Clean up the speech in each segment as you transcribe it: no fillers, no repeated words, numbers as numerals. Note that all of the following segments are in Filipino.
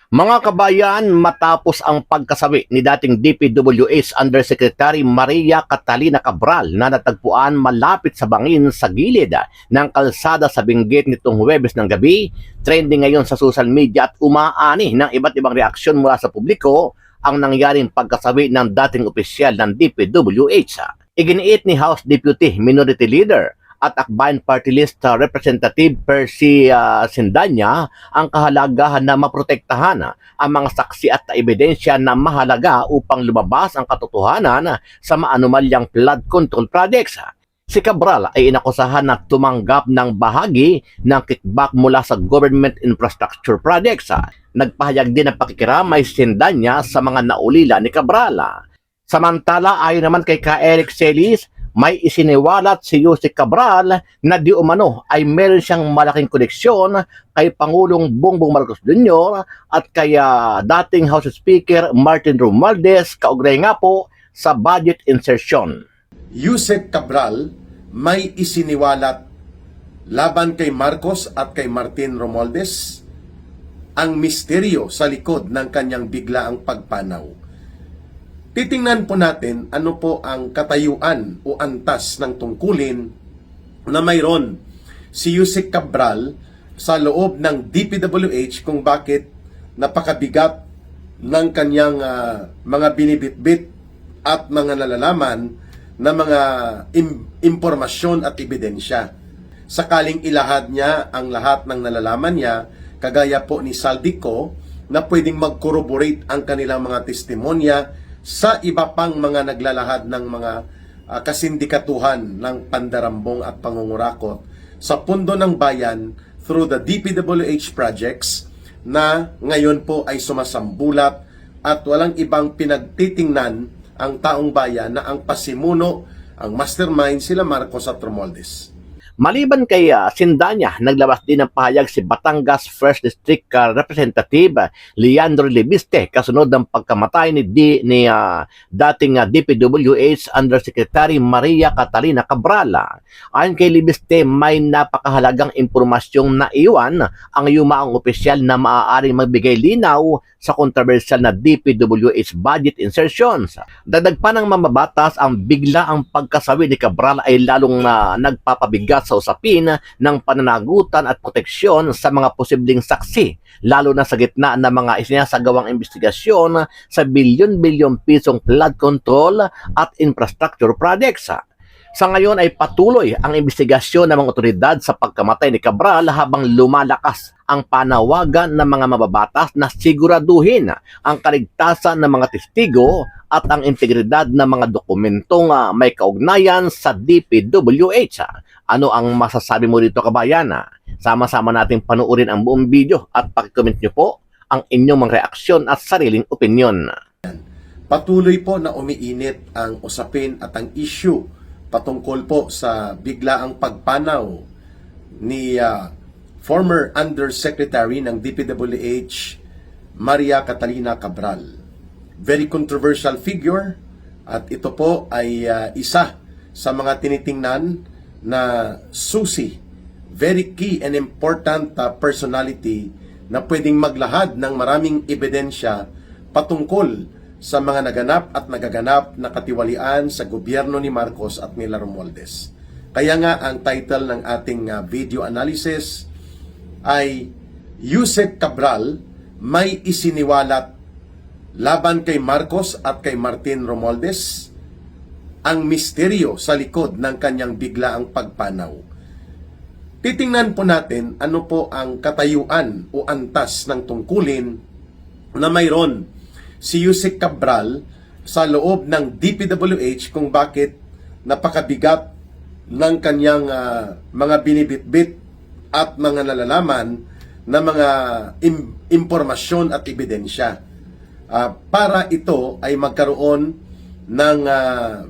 Mga kabayan, matapos ang pagkasawi ni dating DPWH Undersecretary Maria Catalina Cabral na natagpuan malapit sa bangin sa gilid ng kalsada sa Benguet nitong Huwebes ng gabi, trending ngayon sa social media at umaani ng iba't ibang reaksyon mula sa publiko ang nangyaring pagkasawi ng dating opisyal ng DPWH. Iginiit ni House Deputy Minority Leader at Akbayan Party List Representative Percy Sindanya ang kahalagahan na maprotektahan ang mga saksi at ebidensya na mahalaga upang lumabas ang katotohanan sa maanumalyang flood control projects. Si Cabral ay inakusahan na tumanggap ng bahagi ng kickback mula sa government infrastructure projects. Nagpahayag din ng pakikiramay si Sindanya sa mga naulila ni Cabral. Samantala, ayon naman kay Eric Celis, may isiniwalat si Yusek Cabral na di umano ay meron siyang malaking koneksyon kay Pangulong Bongbong Marcos Jr. at kay dating House Speaker Martin Romualdez kaugnay nga po sa budget insertion. Yusek Cabral may isiniwalat laban kay Marcos at kay Martin Romualdez ang misteryo sa likod ng kanyang biglaang pagpanaw. Titingnan po natin ano po ang katayuan o antas ng tungkulin na mayroon si Yusek Cabral sa loob ng DPWH kung bakit napakabigat ng kanyang mga binibitbit at mga nalalaman na mga impormasyon at ebidensya. Sakaling ilahad niya ang lahat ng nalalaman niya, kagaya po ni Saldico, na pwedeng mag-corroborate ang kanilang mga testimonya sa iba pang mga naglalahad ng mga kasindikatuhan ng pandarambong at pangungurakot sa pundo ng bayan through the DPWH projects na ngayon po ay sumasambulat at walang ibang pinagtitingnan ang taong bayan na ang pasimuno, ang mastermind sila Marcos at Romualdez. Maliban kay Sindanya, naglabas din ng pahayag si Batangas 1st District Representative Leandro Libiste kasunod ng pagkamatay ni dating DPWH Undersecretary Maria Catalina Cabral. Ayon kay Libiste, may napakahalagang impormasyong naiwan ang yumaang opisyal na maaaring magbigay linaw sa kontrobersyal na DPWH budget insertions. Dagdag pa ng mamabatas, ang bigla ang pagkasawi ni Cabral ay lalong nagpapabigat sa usapin ng pananagutan at proteksyon sa mga posibleng saksi, lalo na sa gitna ng mga isinasagawang investigasyon sa bilyon-bilyong pisong flood control at infrastructure projects. Sa ngayon ay patuloy ang investigasyon ng mga otoridad sa pagkamatay ni Cabral habang lumalakas ang panawagan ng mga mababatas na siguraduhin ang kaligtasan ng mga testigo at ang integridad ng mga dokumentong may kaugnayan sa DPWH. Ano ang masasabi mo dito, kabayan? Sama-sama nating panuorin ang buong video at pakicomment nyo po ang inyong mga reaksyon at sariling opinyon. Patuloy po na umiinit ang usapin at ang issue patungkol po sa biglaang pagpanaw ni former Undersecretary ng DPWH Maria Catalina Cabral. Very controversial figure at ito po ay isa sa mga tinitingnan na susi, very key and important personality na pwedeng maglahad ng maraming ebidensya patungkol sa mga naganap at nagaganap na katiwalian sa gobyerno ni Marcos at nila Romualdez. Kaya nga ang title ng ating video analysis ay Yusek Cabral may isiniwalat laban kay Marcos at kay Martin Romualdez ang misteryo sa likod ng kanyang biglaang pagpanaw. Titingnan po natin ano po ang katayuan o antas ng tungkulin na mayroon si Yusek Cabral sa loob ng DPWH kung bakit napakabigat ng kanyang mga binibitbit at mga nalalaman na mga impormasyon at ebidensya para ito ay magkaroon ng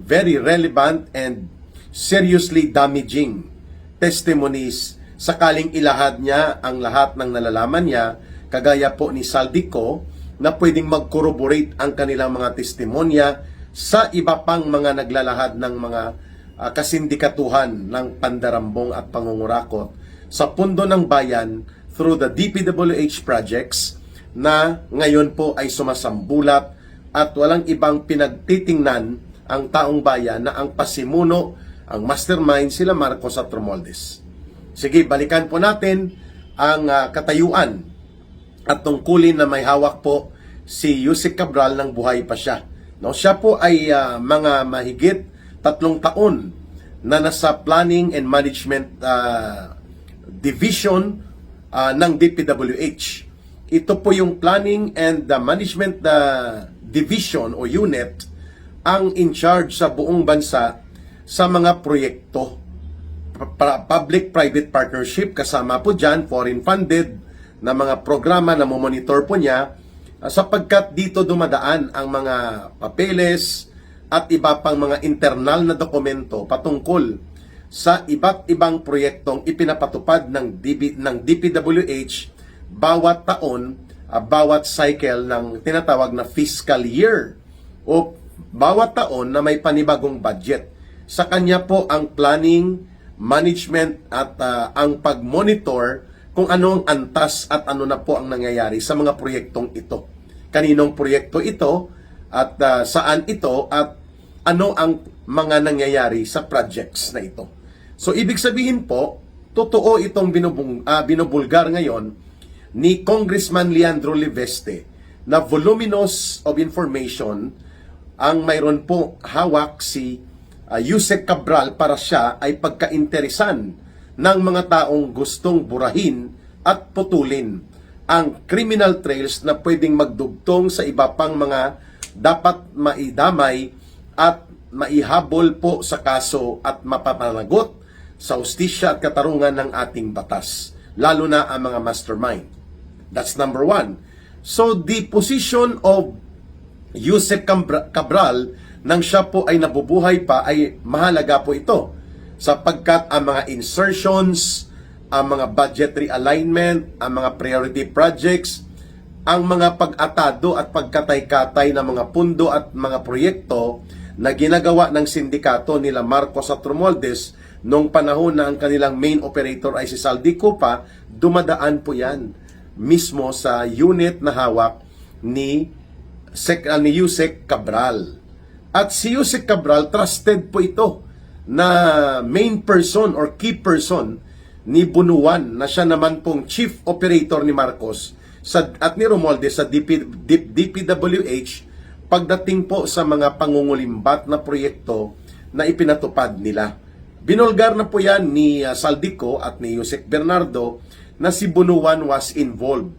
very relevant and seriously damaging testimonies sakaling ilahad niya ang lahat ng nalalaman niya, kagaya po ni Saldico, na pwedeng mag-corroborate ang kanilang mga testimonya sa iba pang mga naglalahad ng mga kasindikatuhan ng pandarambong at pangungurakot sa pundo ng bayan through the DPWH projects na ngayon po ay sumasambulat at walang ibang pinagtitingnan ang taong bayan na ang pasimuno, ang mastermind sila Marcos at Romualdez. Sige, balikan po natin ang katayuan at tungkulin na may hawak po si Yusek Cabral ng buhay pa siya. No, siya po ay mga mahigit 3 taon na nasa Planning and Management Division ng DPWH. Ito po yung Planning and Management Division o unit ang in charge sa buong bansa sa mga proyekto. Public-private partnership, kasama po dyan, foreign funded na mga programa na monitor po niya sapagkat dito dumadaan ang mga papeles at iba pang mga internal na dokumento patungkol sa iba't ibang proyektong ipinapatupad ng DPWH bawat taon, bawat cycle ng tinatawag na fiscal year o bawat taon na may panibagong budget. Sa kanya po ang planning, management at ang pag-monitor kung ano ang antas at ano na po ang nangyayari sa mga proyektong ito. Kaninong proyekto ito at saan ito at ano ang mga nangyayari sa projects na ito. So ibig sabihin po, totoo itong binubulgar ngayon ni Congressman Leandro Libeste na voluminous of information ang mayroon po hawak si Yusek Cabral para siya ay pagkainteresan ng mga taong gustong burahin at putulin ang criminal trails na pwedeng magdugtong sa iba pang mga dapat maidamay at maihabol po sa kaso at mapapanagot sa hustisya at katarungan ng ating batas, lalo na ang mga mastermind. That's number 1. So the position of Yusek Cabral nang siya po ay nabubuhay pa ay mahalaga po ito sapagkat ang mga insertions, ang mga budgetary alignment, ang mga priority projects, ang mga pag-atado at pagkatay-katay ng mga pundo at mga proyekto na ginagawa ng sindikato nila Marcos at Romualdez noong panahon na ang kanilang main operator ay si Saldico pa, dumadaan po yan mismo sa unit na hawak ni Yusek Cabral. At si Yusek Cabral, trusted po ito na main person or key person ni Bunuan na siya naman pong chief operator ni Marcos at ni Romualdez sa DPWH pagdating po sa mga pangungulimbat na proyekto na ipinatupad nila. Binulgar na po yan ni Saldico at ni Yusek Bernardo na si Bunuan was involved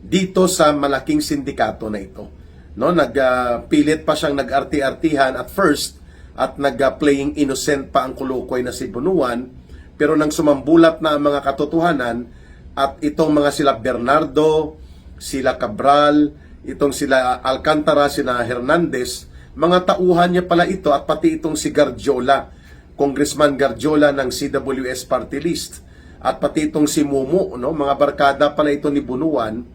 dito sa malaking sindikato na ito. No, nagpilit pa siyang nag-arti-artihan at first at nag-playing innocent pa ang kulukoy na si Bunuan, pero nang sumambulat na ang mga katotohanan at itong mga sila Bernardo, sila Cabral, itong sila Alcantara, sila Hernandez, mga tauhan niya pala ito at pati itong si Garjola, Congressman Garjola ng CWS Party List, at pati itong si Mumu, no, mga barkada pala ito ni Bunuan,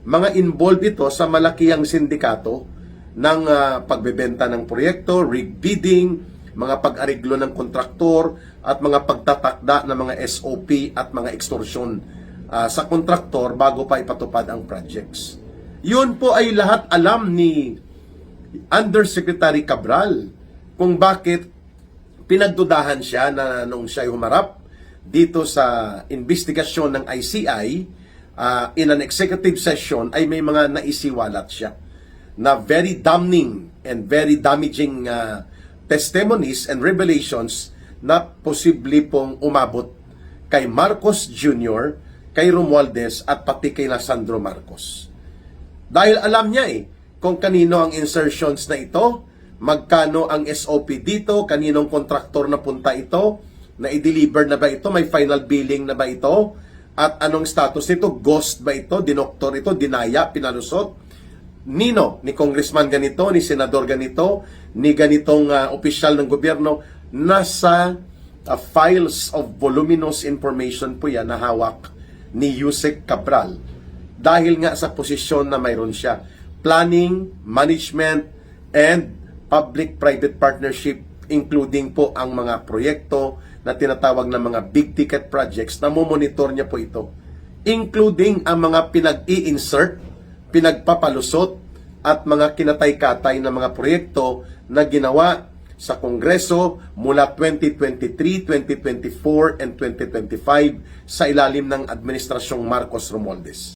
mga involved ito sa malakihang sindikato ng pagbebenta ng proyekto, rig bidding, mga pag-ariglo ng kontraktor at mga pagtatakda ng mga SOP at mga extortion sa kontraktor bago pa ipatupad ang projects. Yun po ay lahat alam ni Undersecretary Cabral kung bakit pinagdudahan siya na nung siya ay humarap dito sa investigasyon ng ICI in an executive session ay may mga naisiwalat siya na very damning and very damaging testimonies and revelations na posible pong umabot kay Marcos Jr., kay Romualdez at pati kay Sandro Marcos. Dahil alam niya kung kanino ang insertions na ito, magkano ang SOP dito, kaninong kontraktor na punta ito, na i-deliver na ba ito, may final billing na ba ito, at anong status nito, ghost ba ito, dinoktor ito, dinaya, pinalusot, nino, ni congressman ganito, ni senador ganito, ni ganitong opisyal ng gobyerno, nasa files of voluminous information po yan na hawak ni Yusek Cabral. Dahil nga sa posisyon na mayroon siya, planning, management, and public-private partnership, including po ang mga proyekto na tinatawag na mga big ticket projects na monitor niya po ito, including ang mga pinag-i-insert pinagpapalusot at mga kinatay-katay na mga proyekto na ginawa sa Kongreso mula 2023, 2024, and 2025 sa ilalim ng Administrasyong Marcos Romualdez.